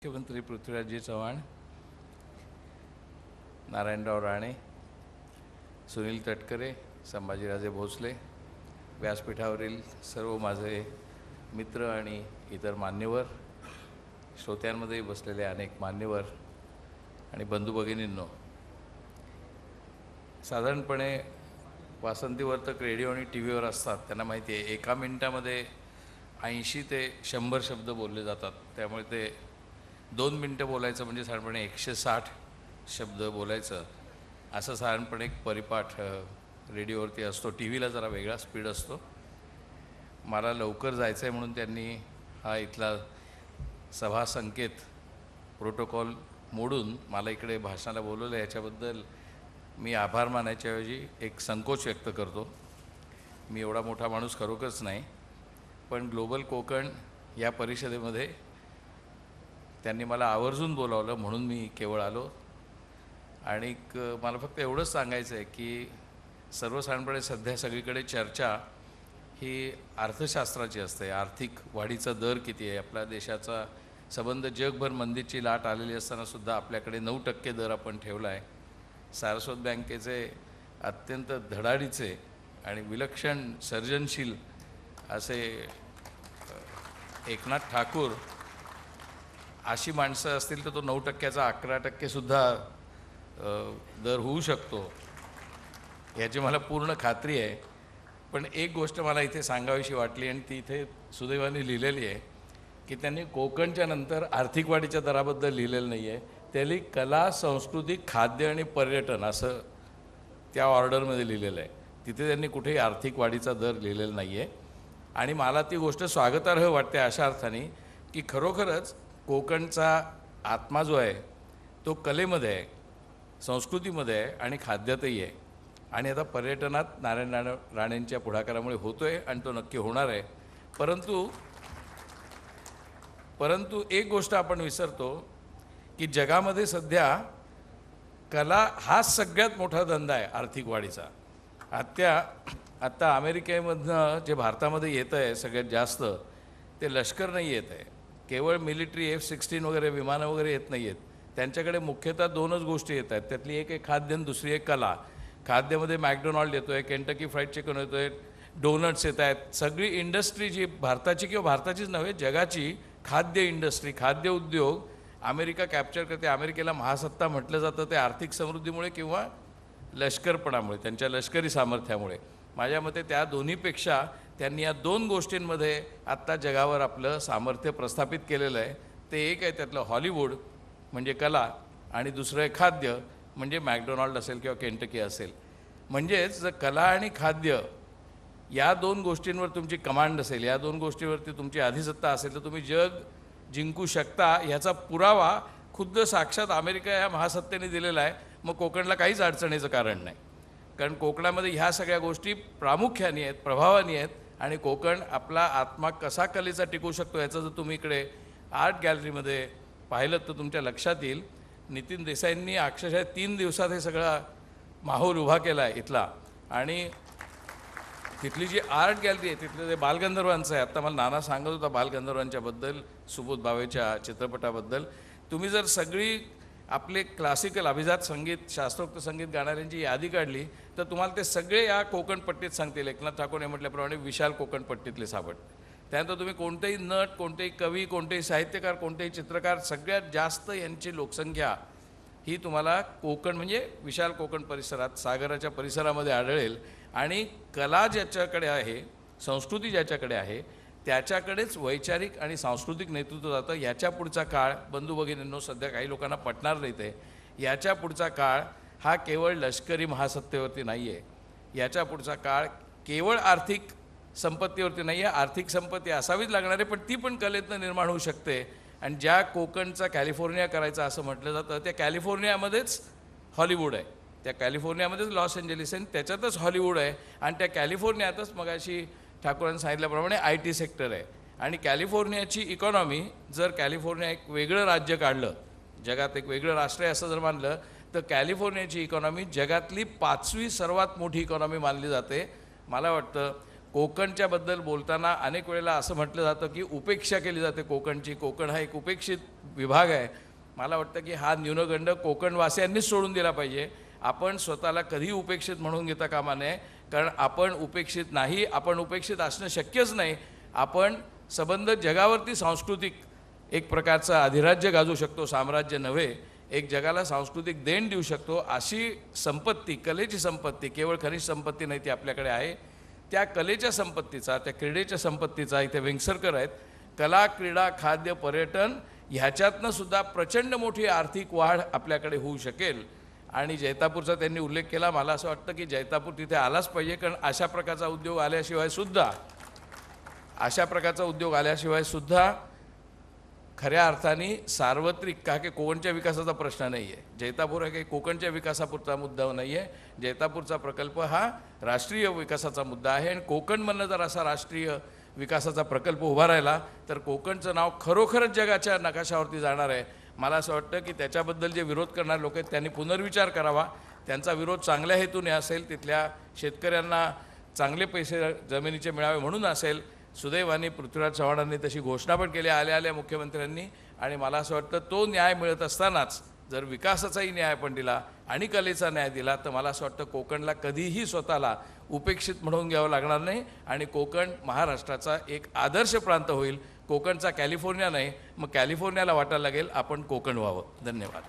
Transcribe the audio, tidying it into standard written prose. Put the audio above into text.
मुख्यमंत्री पृथ्वीराजजी चव्हाण, नारायणराव राणे, सुनील तटकरे, संभाजीराजे भोसले, व्यासपीठावरील सर्व माझे मित्र आणि इतर मान्यवर, श्रोत्यांमध्ये बसलेले अनेक मान्यवर आणि बंधू भगिनींनो, साधारणपणे वासंतीवर्तक रेडिओ आणि टी व्हीवर असतात. त्यांना माहिती आहे एका मिनिटामध्ये 80 ते 100 शब्द बोलले जातात. त्यामुळे ते 2 मिनटं बोलायचं म्हणजे साधारणपणे 160 शब्द बोलायचं, असं साधारणपणे एक परिपाठ रेडिओवरती असतो. टी व्हीला जरा वेगळा स्पीड असतो. मला लवकर जायचं आहे म्हणून त्यांनी हा इथला सभा संकेत प्रोटोकॉल मोडून मला इकडे भाषणाला बोलवलं. याच्याबद्दल मी आभार मानायच्याऐवजी एक संकोच व्यक्त करतो. मी एवढा मोठा माणूस खरोखरच नाही, पण ग्लोबल कोकण या परिषदेमध्ये त्यांनी मला आवर्जून बोलावलं म्हणून मी केवळ आलो. आणि मला फक्त एवढंच सांगायचं आहे की सर्वसाधारणपणे सध्या सगळीकडे चर्चा ही अर्थशास्त्राची असते. आर्थिक वाढीचा दर किती आहे, आपल्या देशाचा संबंध जगभर मंदीची लाट आलेली असतानासुद्धा आपल्याकडे 9% दर आपण ठेवला आहे. सारस्वत बँकेचे अत्यंत धडाडीचे आणि विलक्षण सर्जनशील असे एकनाथ ठाकूर अशी माणसं असतील तर तो 9%चा 11%सुद्धा दर होऊ शकतो, याची मला पूर्ण खात्री आहे. पण एक गोष्ट मला इथे सांगावीशी वाटली आणि ती इथे सुदैवाने लिहिलेली आहे की त्यांनी कोकणच्या नंतर आर्थिक वाढीच्या दराबद्दल लिहिलेलं नाही आहे. त्यांनी कला, संस्कृती, खाद्य आणि पर्यटन असं त्या ऑर्डरमध्ये लिहिलेलं आहे. तिथे त्यांनी कुठेही आर्थिक वाढीचा दर लिहिलेला नाही आहे. आणि मला ती गोष्ट स्वागतार्ह वाटते अशा अर्थाने की खरोखरच कोकणचा आत्मा जो आहे तो कलेमध्ये आहे, संस्कृतीमध्ये आहे आणि खाद्यातही आहे. आणि आता पर्यटनात नारायण राणेंच्या पुढाकारामुळे होतो आहे आणि तो नक्की होणार आहे. परंतु एक गोष्ट आपण विसरतो की जगामध्ये सध्या कला हाच सगळ्यात मोठा धंदा आहे आर्थिक वाढीचा. आत्ता अमेरिकेमधनं जे भारतामध्ये येतं आहे सगळ्यात जास्त ते लष्कर नाही येत आहे. केवळ मिलिटरी F-16 वगैरे विमानं वगैरे येत नाही आहेत. त्यांच्याकडे मुख्यतः 2च गोष्टी येत आहेत. त्यातली एक आहे खाद्य आणि दुसरी एक कला. खाद्यामध्ये मॅकडोनाल्ड येतो आहे, केंटकी फ्राईड चिकन येतो आहे, डोनट्स येत आहेत. सगळी इंडस्ट्री जी भारताची किंवा भारताचीच नव्हे जगाची खाद्य इंडस्ट्री, खाद्य उद्योग अमेरिका कॅप्चर करते. अमेरिकेला महासत्ता म्हटलं जातं ते आर्थिक समृद्धीमुळे किंवा लष्करपणामुळे, त्यांच्या लष्करी सामर्थ्यामुळे. माझ्या मते त्या दोन्हीपेक्षा त्यांनी या 2 गोष्टींमध्ये आत्ता जगावर आपलं सामर्थ्य प्रस्थापित केलेलं आहे. ते एक आहे त्यातलं हॉलिवूड म्हणजे कला आणि दुसरं आहे खाद्य म्हणजे मॅकडोनाल्ड असेल किंवा केंटकी असेल. म्हणजेच जर कला आणि खाद्य या 2 गोष्टींवर तुमची कमांड असेल, या 2 गोष्टीवरती तुमची अधिसत्ता असेल तर तुम्ही जग जिंकू शकता. ह्याचा पुरावा खुद्द साक्षात अमेरिका या महासत्तेने दिलेला आहे. मग कोकणला काहीच अडचणीचं कारण नाही, कारण कोकणामध्ये ह्या सगळ्या गोष्टी प्रामुख्याने आहेत, प्रभावाने आहेत. आणि कोकण आपला आत्मा कसा कलेचा टिकू शकतो याचं जर तुम्ही इकडे आर्ट गॅलरीमध्ये पाहिलं तर तुमच्या लक्षात येईल. नितीन देसाईंनी अक्षरशः 3 दिवसात हे सगळा माहोल उभा केला आहे इथला. आणि तिथली जी आर्ट गॅलरी आहे तिथलं ते बालगंधर्वांचं आहे. आत्ता मला नाना सांगत होता बालगंधर्वांच्याबद्दल, सुबोध भावेच्या चित्रपटाबद्दल. तुम्ही जर सगळी आपले क्लासिकल अभिजात संगीत, शास्त्रोक्त संगीत गाणाऱ्यांची यादी काढली तर तुम्हाला ते सगळे या कोकणपट्टीत सांगतील. एकनाथ ठाकूरने म्हटल्याप्रमाणे विशाल कोकणपट्टीतले साबट. त्यानंतर तुम्ही कोणतेही नट, कोणतेही कवी, कोणतेही साहित्यकार, कोणतेही चित्रकार, सगळ्यात जास्त यांची लोकसंख्या ही तुम्हाला कोकण म्हणजे विशाल कोकण परिसरात, सागराच्या परिसरामध्ये आढळेल. आणि कला ज्याच्याकडे आहे, संस्कृती ज्याच्याकडे आहे त्याच्याकडेच वैचारिक आणि सांस्कृतिक नेतृत्व जातं. याच्या पुढचा काळ बंधू भगिनींनो सध्या काही लोकांना पटणार नाही ते, याच्या पुढचा काळ हा केवळ लष्करी महासत्तेवरती नाही आहे. याच्या पुढचा काळ केवळ आर्थिक संपत्तीवरती नाही आहे. आर्थिक संपत्ती असावीच लागणार आहे, पण ती पण कलेतनं निर्माण होऊ शकते. आणि ज्या कोकणचा कॅलिफोर्निया करायचा असं म्हटलं जातं त्या कॅलिफोर्नियामध्येच हॉलिवूड आहे, त्या कॅलिफोर्नियामध्येच लॉस एंजेलिस आहे, त्याच्यातच हॉलिवूड आहे. आणि त्या कॅलिफोर्नियातच मगाशी ठाकूरांनी सांगितल्याप्रमाणे IT सेक्टर आहे. आणि कॅलिफोर्नियाची इकॉनॉमी जर कॅलिफोर्निया एक वेगळं राज्य काढलं, जगात एक वेगळं राष्ट्र आहे असं जर मानलं तर कॅलिफोर्नियाची इकॉनॉमी जगातली 5वी सर्वात मोठी इकॉनॉमी मानली जाते. मला वाटतं कोकणच्या बद्दल बोलताना अनेक वेळेला असं म्हटलं जातं की उपेक्षा केली जाते कोकणची, कोकण हा एक उपेक्षित विभाग आहे. मला वाटतं की हा न्यूनगंड कोकणवासियांनीच सोडून दिला पाहिजे. आपण स्वतःला कधी उपेक्षित म्हणून घेता कामा नये, कारण आपण उपेक्षित नाही, आपण उपेक्षित असणं शक्यच नाही. आपण संबंध जगावरती सांस्कृतिक एक प्रकारचं अधिराज्य गाजवू शकतो, साम्राज्य नव्हे, एक जगाला सांस्कृतिक देण देऊ शकतो. अशी संपत्ती, कलेची संपत्ती, केवळ खनिज संपत्ती नाही, ती आपल्याकडे आहे. त्या कलेच्या संपत्तीचा, त्या क्रीडेच्या संपत्तीचा, इथे वेंगसरकर आहेत, कला, क्रीडा, खाद्य, पर्यटन ह्याच्यातनं सुद्धा प्रचंड मोठी आर्थिक वाढ आपल्याकडे होऊ शकेल. आणि जैतापूरचा त्यांनी उल्लेख केला. मला असं वाटतं की जैतापूर तिथे आलाच पाहिजे, कारण अशा प्रकारचा उद्योग आल्याशिवाय सुद्धा खऱ्या अर्थाने सार्वत्रिक, का की कोकणच्या विकासाचा प्रश्न नाही आहे. जैतापूर हा काही कोकणच्या विकासापुरता मुद्दा नाही आहे. जैतापूरचा प्रकल्प हा राष्ट्रीय विकासाचा मुद्दा आहे. आणि कोकणमधनं जर असा राष्ट्रीय विकासाचा प्रकल्प उभा राहिला तर कोकणचं नाव खरोखरच जगाच्या नकाशावरती जाणार आहे. मला असं वाटतं की त्याच्याबद्दल जे विरोध करणारे लोक आहेत त्यांनी पुनर्विचार करावा. त्यांचा विरोध चांगल्या हेतूने असेल, तिथल्या शेतकऱ्यांना चांगले पैसे जमिनीचे मिळावे म्हणून असेल. सुदैवाने पृथ्वीराज चव्हाणांनी तशी घोषणा पण केली आल्या मुख्यमंत्र्यांनी. आणि मला असं वाटतं तो न्याय मिळत असतानाच जर विकासाचाही न्याय पण दिला आणि कलेचा न्याय दिला तर मला असं वाटतं कोकणला कधीही स्वतःला उपेक्षित म्हणून घ्यावं लागणार नाही. आणि कोकण महाराष्ट्राचा एक आदर्श प्रांत होईल. कोकणचा कॅलिफोर्निया नाही, मग कॅलिफोर्नियाला वाटायला लागेल आपण कोकण व्हावं. धन्यवाद.